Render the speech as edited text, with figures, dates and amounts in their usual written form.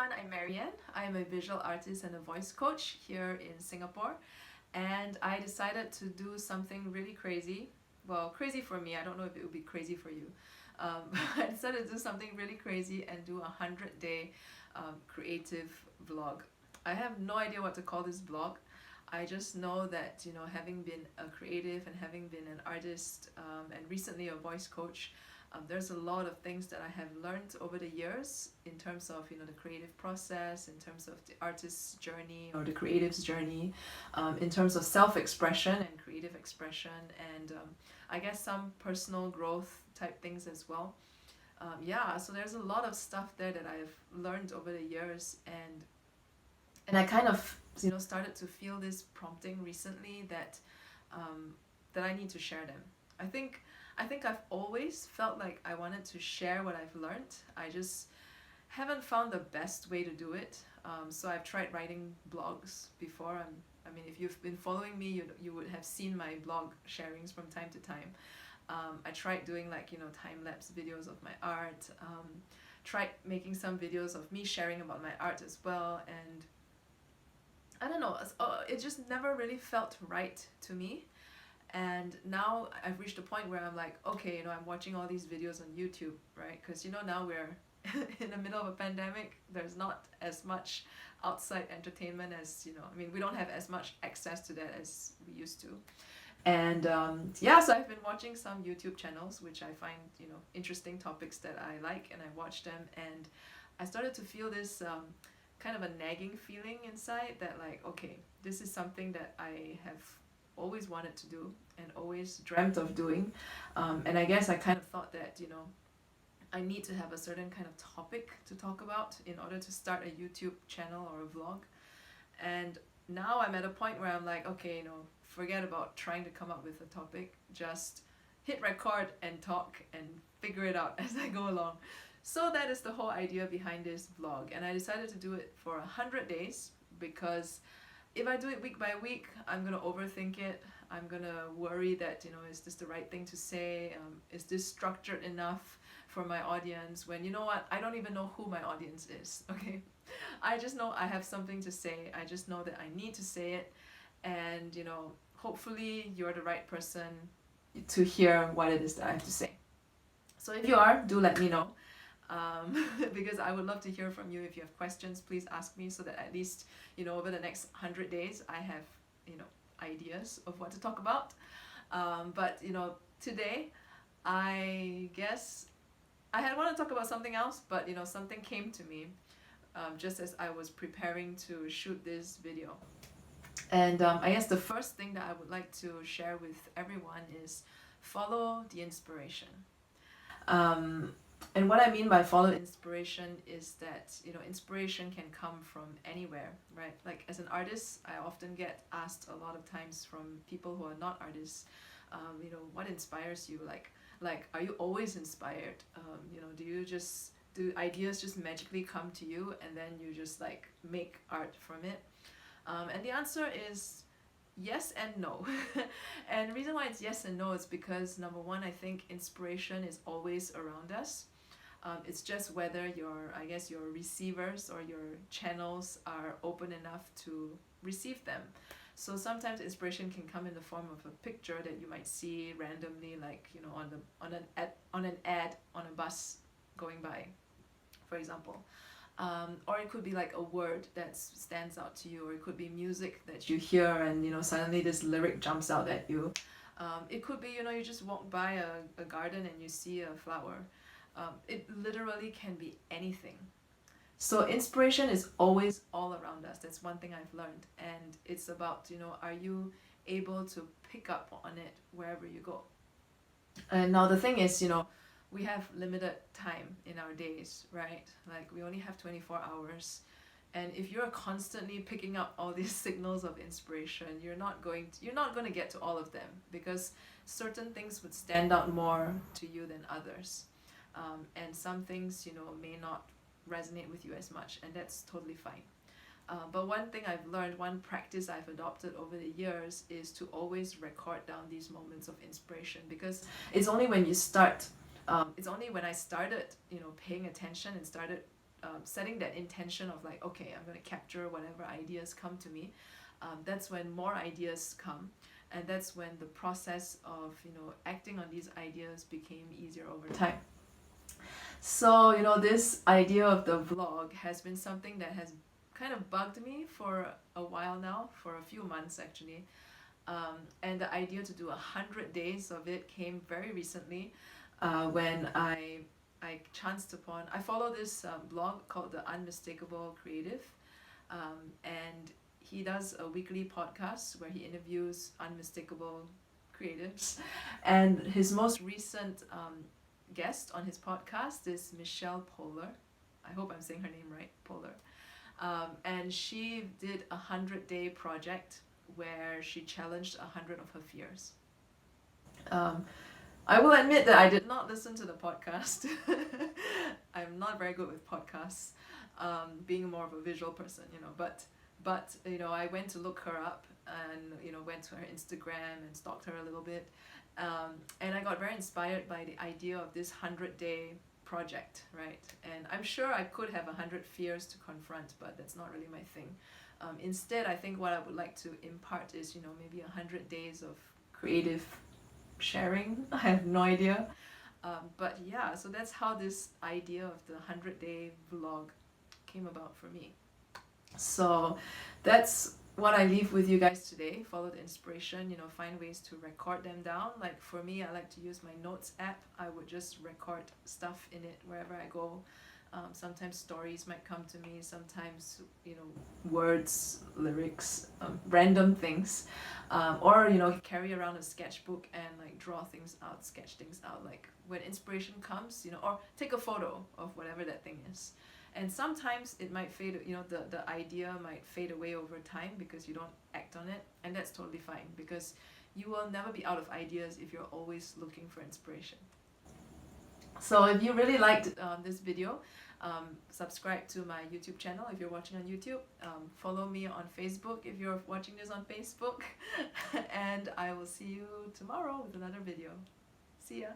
everyone, I'm MaryAnn. I'm a visual artist and a voice coach here in Singapore, and I decided to do something really crazy. Well, crazy for me, I don't know if it would be crazy for you. I decided to do something really crazy and do a 100-day creative vlog. I have no idea what to call this vlog. I just know that, having been a creative and having been an artist and recently a voice coach, there's a lot of things that I have learned over the years in terms of the creative process, in terms of the artist's journey or the creative's journey, in terms of self-expression and creative expression, and I guess some personal growth type things as well. Yeah, so there's a lot of stuff there that I've learned over the years, and I kind of started to feel this prompting recently that that I need to share them. I think I've always felt like I wanted to share what I've learned. I just haven't found the best way to do it. So I've tried writing blogs before. I mean, if you've been following me, you would have seen my blog sharings from time to time. I tried doing time-lapse videos of my art. Tried making some videos of me sharing about my art as well, and I don't know, it just never really felt right to me. And now I've reached a point where I'm like, okay, I'm watching all these videos on YouTube, right? Because now we're in the middle of a pandemic. There's not as much outside entertainment as, I mean, we don't have as much access to that as we used to. And yeah, so I've been watching some YouTube channels, which I find, interesting topics that I like, and I watch them, and I started to feel this kind of a nagging feeling inside that okay, this is something that I have always wanted to do and always dreamt of doing, and I guess I kind of thought that I need to have a certain kind of topic to talk about in order to start a YouTube channel or a vlog. And now I'm at a point where I'm like, okay, forget about trying to come up with a topic, just hit record and talk and figure it out as I go along. So that is the whole idea behind this vlog, and I decided to do it for 100 days because if I do it week by week, I'm gonna overthink it. I'm gonna worry that, is this the right thing to say? Is this structured enough for my audience? When what, I don't even know who my audience is, okay? I just know I have something to say. I just know that I need to say it, and hopefully you're the right person to hear what it is that I have to say. So if you are, do let me know. Because I would love to hear from you. If you have questions, please ask me, so that at least over the next 100 days I have ideas of what to talk about. But today I guess I had want to talk about something else, but something came to me just as I was preparing to shoot this video. And I guess the first thing that I would like to share with everyone is follow the inspiration. And what I mean by follow inspiration is that inspiration can come from anywhere, right? Like as an artist, I often get asked a lot of times from people who are not artists, what inspires you? Like are you always inspired? Do ideas just magically come to you and then you just make art from it? And the answer is yes and no. And the reason why it's yes and no is because number one, I think inspiration is always around us. It's just whether your receivers or your channels are open enough to receive them. So sometimes inspiration can come in the form of a picture that you might see randomly, on an ad on a bus going by, for example. Or it could be like a word that stands out to you, or it could be music that you hear and suddenly this lyric jumps out at you. It could be you just walk by a garden and you see a flower. It literally can be anything. So inspiration is always all around us. That's one thing I've learned, and it's about are you able to pick up on it wherever you go? And now the thing is, we have limited time in our days, right? Like we only have 24 hours. And if you're constantly picking up all these signals of inspiration, you're not going to get to all of them, because certain things would stand out more to you than others. And some things, may not resonate with you as much, and that's totally fine. But one thing I've learned, one practice I've adopted over the years, is to always record down these moments of inspiration, because it's only when you start, it's only when I started, paying attention and started setting that intention of like, okay, I'm going to capture whatever ideas come to me, that's when more ideas come. And that's when the process of, acting on these ideas became easier over time. So, this idea of the vlog has been something that has kind of bugged me for a while now, for a few months actually. And the idea to do 100 days of it came very recently, when I chanced upon, I follow this blog called The Unmistakable Creative, and he does a weekly podcast where he interviews unmistakable creatives. And his most recent guest on his podcast is Michelle Polar. I hope I'm saying her name right, Polar. And she did a 100-day project where she challenged 100 of her fears. I will admit that I did not listen to the podcast. I'm not very good with podcasts, being more of a visual person, but I went to look her up and went to her Instagram and stalked her a little bit, and I got very inspired by the idea of this 100-day project, right? And I'm sure I could have 100 fears to confront, but that's not really my thing. Instead, I think what I would like to impart is maybe 100 days of creative sharing. I have no idea, but yeah, so that's how this idea of the 100-day vlog came about for me. So that's what I leave with you guys today. Follow the inspiration, find ways to record them down. Like for me, I like to use my notes app. I would just record stuff in it wherever I go. Sometimes stories might come to me, sometimes words, lyrics, random things, or carry around a sketchbook and like draw things out, sketch things out, like when inspiration comes, or take a photo of whatever that thing is. And sometimes it might fade, the idea might fade away over time because you don't act on it, and that's totally fine, because you will never be out of ideas if you're always looking for inspiration. So if you really liked this video, subscribe to my YouTube channel if you're watching on YouTube. Follow me on Facebook if you're watching this on Facebook. And I will see you tomorrow with another video. See ya!